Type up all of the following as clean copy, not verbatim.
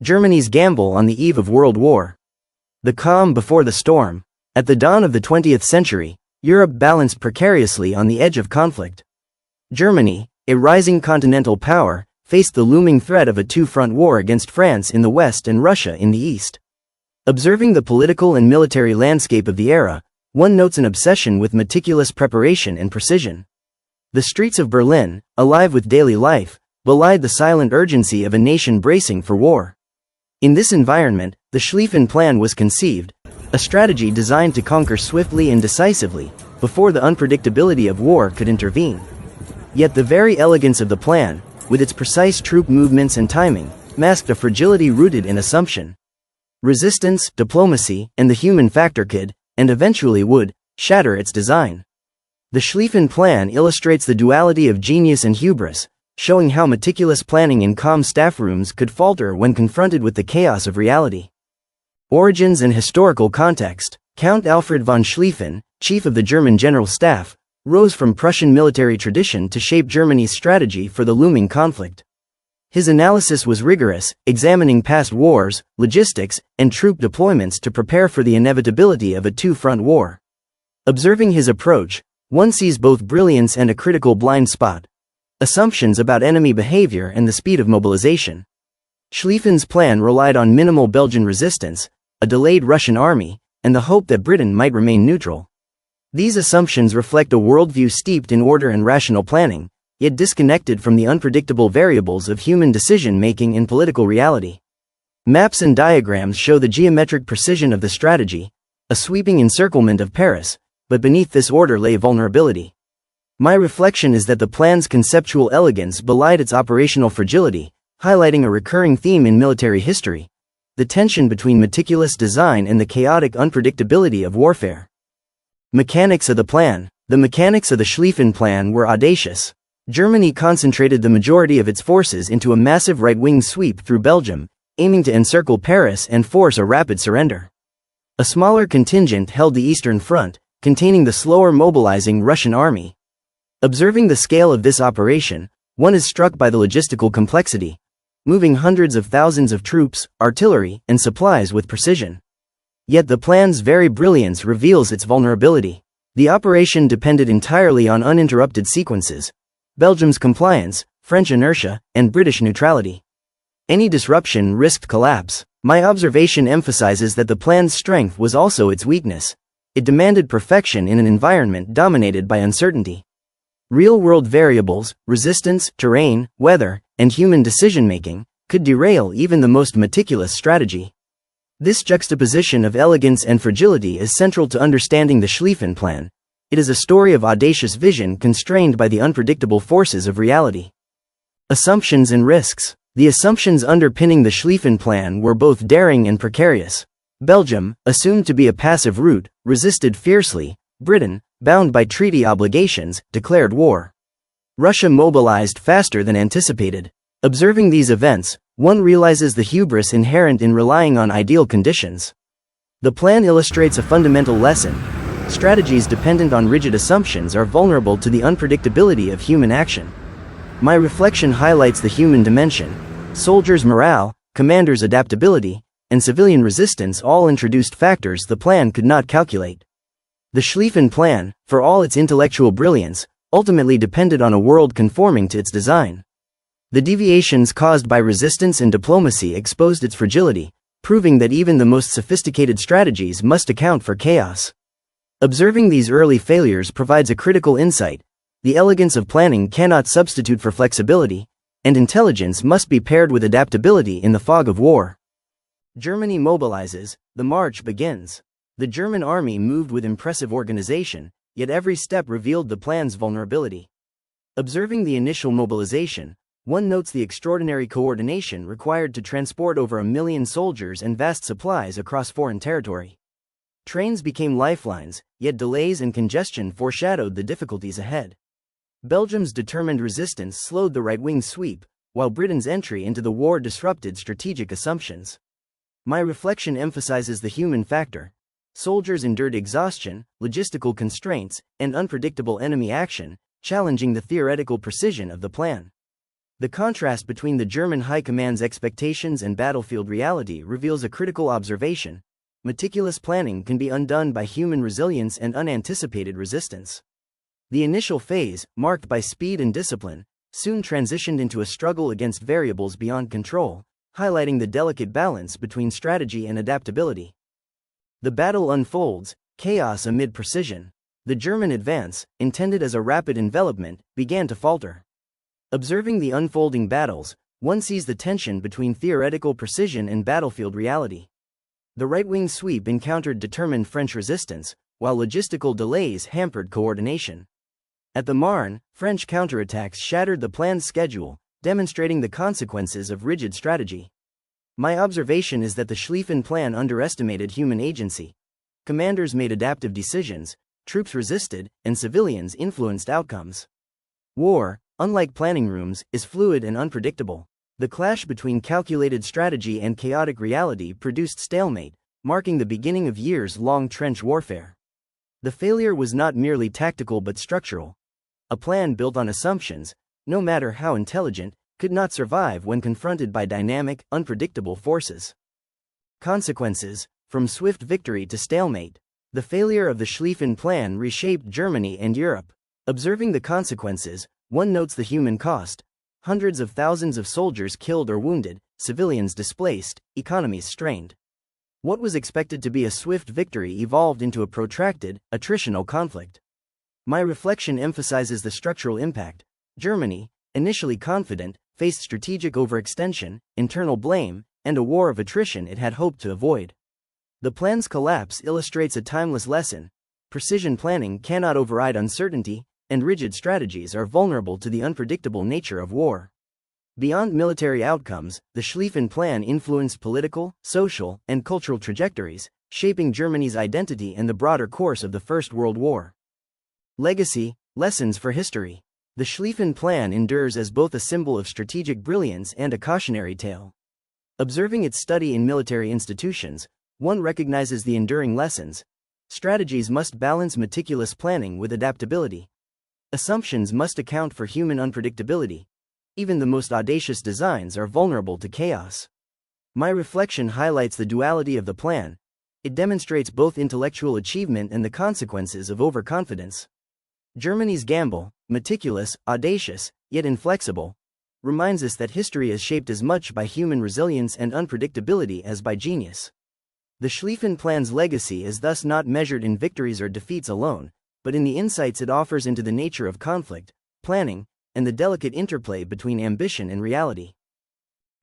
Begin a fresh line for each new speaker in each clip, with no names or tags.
Germany's gamble on the eve of World War. The calm before the storm. At the dawn of the 20th century, Europe balanced precariously on the edge of conflict. Germany, a rising continental power, faced the looming threat of a two-front war against France in the west and Russia in the east. Observing the political and military landscape of the era, one notes an obsession with meticulous preparation and precision. The streets of Berlin, alive with daily life, belied the silent urgency of a nation bracing for war. In this environment, the Schlieffen Plan was conceived, a strategy designed to conquer swiftly and decisively, before the unpredictability of war could intervene. Yet the very elegance of the plan, with its precise troop movements and timing, masked a fragility rooted in assumption. Resistance, diplomacy, and the human factor could, and eventually would, shatter its design. The Schlieffen Plan illustrates the duality of genius and hubris, showing how meticulous planning in calm staff rooms could falter when confronted with the chaos of reality. Origins and historical context. Count Alfred von Schlieffen, chief of the German General Staff, rose from Prussian military tradition to shape Germany's strategy for the looming conflict. His analysis was rigorous, examining past wars, logistics, and troop deployments to prepare for the inevitability of a two-front war. Observing his approach, one sees both brilliance and a critical blind spot. Assumptions about enemy behavior and the speed of mobilization. Schlieffen's plan relied on minimal Belgian resistance, a delayed Russian army, and the hope that Britain might remain neutral. These assumptions reflect a worldview steeped in order and rational planning, yet disconnected from the unpredictable variables of human decision-making in political reality. Maps and diagrams show the geometric precision of the strategy, a sweeping encirclement of Paris, but beneath this order lay vulnerability. My reflection is that the plan's conceptual elegance belied its operational fragility, highlighting a recurring theme in military history: the tension between meticulous design and the chaotic unpredictability of warfare. Mechanics of the plan. The mechanics of the Schlieffen Plan were audacious. Germany concentrated the majority of its forces into a massive right-wing sweep through Belgium, aiming to encircle Paris and force a rapid surrender. A smaller contingent held the Eastern Front, containing the slower mobilizing Russian army. Observing the scale of this operation, one is struck by the logistical complexity, moving hundreds of thousands of troops, artillery, and supplies with precision. Yet the plan's very brilliance reveals its vulnerability. The operation depended entirely on uninterrupted sequences: Belgium's compliance, French inertia, and British neutrality. Any disruption risked collapse. My observation emphasizes that the plan's strength was also its weakness. It demanded perfection in an environment dominated by uncertainty. Real-world variables, resistance, terrain, weather, and human decision-making, could derail even the most meticulous strategy. This juxtaposition of elegance and fragility is central to understanding the Schlieffen Plan. It is a story of audacious vision constrained by the unpredictable forces of reality. Assumptions and risks. The assumptions underpinning the Schlieffen Plan were both daring and precarious. Belgium, assumed to be a passive route, resisted fiercely. Britain, bound by treaty obligations, declared war. Russia mobilized faster than anticipated. Observing these events, one realizes the hubris inherent in relying on ideal conditions. The plan illustrates a fundamental lesson: strategies dependent on rigid assumptions are vulnerable to the unpredictability of human action. My reflection highlights the human dimension. Soldiers' morale, commanders' adaptability, and civilian resistance all introduced factors the plan could not calculate. The Schlieffen Plan, for all its intellectual brilliance, ultimately depended on a world conforming to its design. The deviations caused by resistance and diplomacy exposed its fragility, proving that even the most sophisticated strategies must account for chaos. Observing these early failures provides a critical insight: the elegance of planning cannot substitute for flexibility, and intelligence must be paired with adaptability in the fog of war. Germany mobilizes, the march begins. The German army moved with impressive organization, yet every step revealed the plan's vulnerability. Observing the initial mobilization, one notes the extraordinary coordination required to transport over 1 million soldiers and vast supplies across foreign territory. Trains became lifelines, yet delays and congestion foreshadowed the difficulties ahead. Belgium's determined resistance slowed the right-wing sweep, while Britain's entry into the war disrupted strategic assumptions. My reflection emphasizes the human factor. Soldiers endured exhaustion, logistical constraints, and unpredictable enemy action, challenging the theoretical precision of the plan. The contrast between the German High Command's expectations and battlefield reality reveals a critical observation. Meticulous planning can be undone by human resilience and unanticipated resistance. The initial phase, marked by speed and discipline, soon transitioned into a struggle against variables beyond control, highlighting the delicate balance between strategy and adaptability. The battle unfolds, chaos amid precision. The German advance, intended as a rapid envelopment, began to falter. Observing the unfolding battles, one sees the tension between theoretical precision and battlefield reality. The right-wing sweep encountered determined French resistance, while logistical delays hampered coordination. At the Marne, French counterattacks shattered the planned schedule, demonstrating the consequences of rigid strategy. My observation is that the Schlieffen Plan underestimated human agency. Commanders made adaptive decisions, troops resisted, and civilians influenced outcomes. War, unlike planning rooms, is fluid and unpredictable. The clash between calculated strategy and chaotic reality produced stalemate, marking the beginning of years-long trench warfare. The failure was not merely tactical but structural. A plan built on assumptions, no matter how intelligent, could not survive when confronted by dynamic, unpredictable forces. Consequences: from swift victory to stalemate. The failure of the Schlieffen Plan reshaped Germany and Europe. Observing the consequences, one notes the human cost: hundreds of thousands of soldiers killed or wounded, civilians displaced, economies strained. What was expected to be a swift victory evolved into a protracted, attritional conflict. My reflection emphasizes the structural impact. Germany, initially confident, faced strategic overextension, internal blame, and a war of attrition it had hoped to avoid. The plan's collapse illustrates a timeless lesson: precision planning cannot override uncertainty, and rigid strategies are vulnerable to the unpredictable nature of war. Beyond military outcomes, the Schlieffen Plan influenced political, social, and cultural trajectories, shaping Germany's identity and the broader course of the First World War. Legacy: lessons for history. The Schlieffen Plan endures as both a symbol of strategic brilliance and a cautionary tale. Observing its study in military institutions, one recognizes the enduring lessons. Strategies must balance meticulous planning with adaptability. Assumptions must account for human unpredictability. Even the most audacious designs are vulnerable to chaos. My reflection highlights the duality of the plan. It demonstrates both intellectual achievement and the consequences of overconfidence. Germany's gamble, meticulous, audacious, yet inflexible, reminds us that history is shaped as much by human resilience and unpredictability as by genius. The Schlieffen Plan's legacy is thus not measured in victories or defeats alone, but in the insights it offers into the nature of conflict, planning, and the delicate interplay between ambition and reality.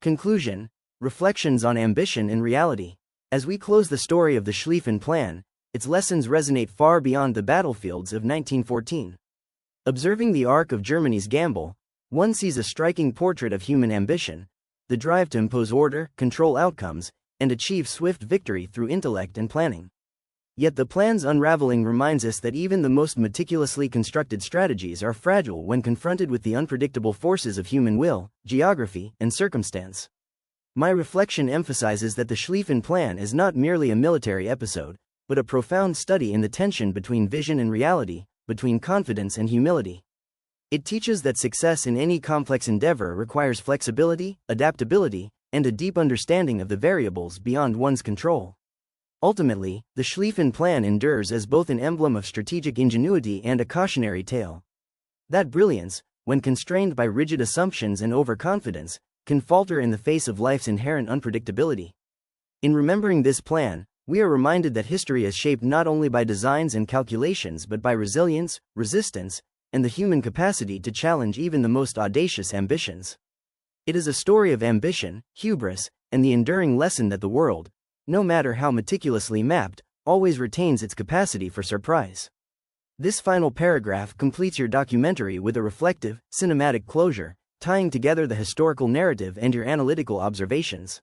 Conclusion: reflections on ambition and reality. As we close the story of the Schlieffen Plan, its lessons resonate far beyond the battlefields of 1914. Observing the arc of Germany's gamble, one sees a striking portrait of human ambition: the drive to impose order, control outcomes, and achieve swift victory through intellect and planning. Yet the plan's unraveling reminds us that even the most meticulously constructed strategies are fragile when confronted with the unpredictable forces of human will, geography, and circumstance. My reflection emphasizes that the Schlieffen Plan is not merely a military episode, but a profound study in the tension between vision and reality, between confidence and humility. It teaches that success in any complex endeavor requires flexibility, adaptability, and a deep understanding of the variables beyond one's control. Ultimately, the Schlieffen Plan endures as both an emblem of strategic ingenuity and a cautionary tale. That brilliance, when constrained by rigid assumptions and overconfidence, can falter in the face of life's inherent unpredictability. In remembering this plan, we are reminded that history is shaped not only by designs and calculations but by resilience, resistance, and the human capacity to challenge even the most audacious ambitions. It is a story of ambition, hubris, and the enduring lesson that the world, no matter how meticulously mapped, always retains its capacity for surprise. This final paragraph completes your documentary with a reflective, cinematic closure, tying together the historical narrative and your analytical observations.